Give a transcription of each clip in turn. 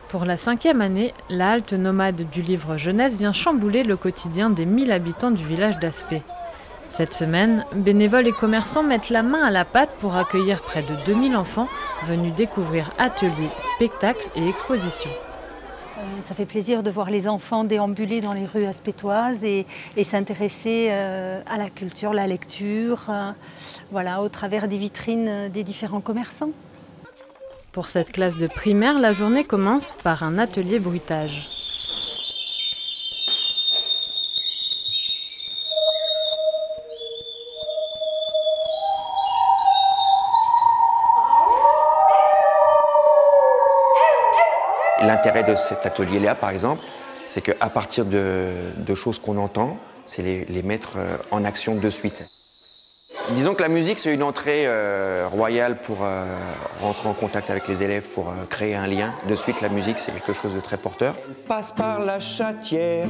Pour la 5e année, la halte nomade du livre jeunesse vient chambouler le quotidien des 1000 habitants du village d'Aspet. Cette semaine, bénévoles et commerçants mettent la main à la pâte pour accueillir près de 2000 enfants venus découvrir ateliers, spectacles et expositions. Ça fait plaisir de voir les enfants déambuler dans les rues aspétoises et s'intéresser à la culture, la lecture, voilà, au travers des vitrines des différents commerçants. Pour cette classe de primaire, la journée commence par un atelier bruitage. L'intérêt de cet atelier-là, par exemple, c'est qu'à partir de choses qu'on entend, c'est les mettre en action de suite. Disons que la musique, c'est une entrée royale pour rentrer en contact avec les élèves, pour créer un lien. De suite, la musique, c'est quelque chose de très porteur. Elle passe par la chatière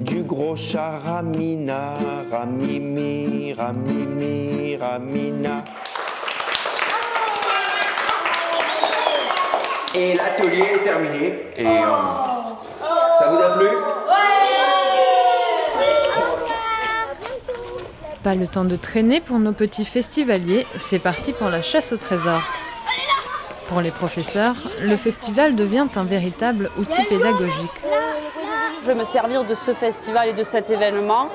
du gros chat Ramina, Ramimi, Ramimi, Ramina. Et l'atelier est terminé. Et ça vous a plu? Pas le temps de traîner pour nos petits festivaliers, c'est parti pour la chasse au trésor. Pour les professeurs, le festival devient un véritable outil pédagogique. Je vais me servir de ce festival et de cet événement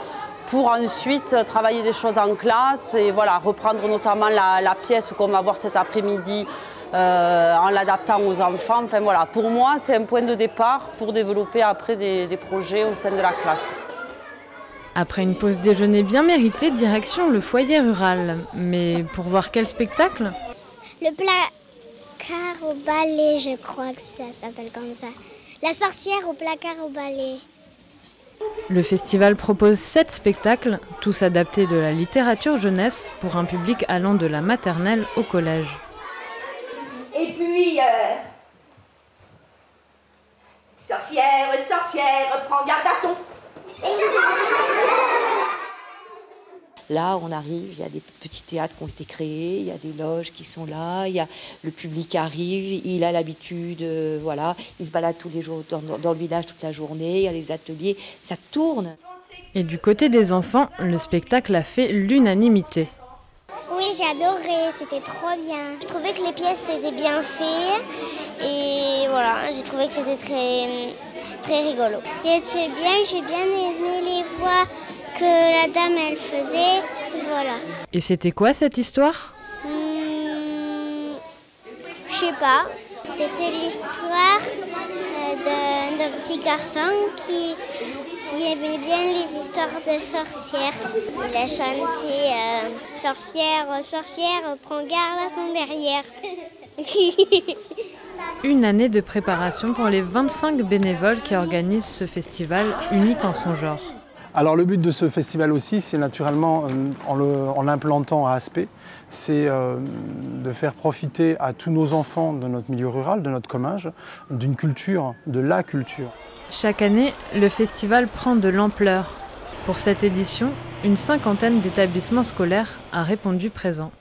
pour ensuite travailler des choses en classe et voilà, reprendre notamment la pièce qu'on va voir cet après-midi en l'adaptant aux enfants. Enfin, voilà, pour moi, c'est un point de départ pour développer après des projets au sein de la classe. Après une pause déjeuner bien méritée, direction le foyer rural. Mais pour voir quel spectacle? Le placard au balai, je crois que ça s'appelle comme ça. La sorcière au placard au balai. Le festival propose 7 spectacles, tous adaptés de la littérature jeunesse pour un public allant de la maternelle au collège. Et puis, sorcière, sorcière, prends garde à ton. Là, on arrive, il y a des petits théâtres qui ont été créés, il y a des loges qui sont là, le public arrive, il a l'habitude, voilà, il se balade tous les jours dans le village toute la journée, il y a les ateliers, ça tourne. Et du côté des enfants, le spectacle a fait l'unanimité. Oui, j'ai adoré, c'était trop bien. Je trouvais que les pièces étaient bien faites et voilà, j'ai trouvé que c'était très rigolo. Il était bien, j'ai bien aimé les voix que la dame elle faisait, voilà. Et c'était quoi cette histoire? Je sais pas, c'était l'histoire d'un petit garçon qui aimait bien les histoires de sorcières. Il a chanté sorcière, sorcière, prends garde à ton derrière. Une année de préparation pour les 25 bénévoles qui organisent ce festival unique en son genre. Alors le but de ce festival aussi, c'est naturellement, en l'implantant à Aspet, c'est de faire profiter à tous nos enfants de notre milieu rural, de notre Comminges, d'une culture, de la culture. Chaque année, le festival prend de l'ampleur. Pour cette édition, une 50aine d'établissements scolaires a répondu présent.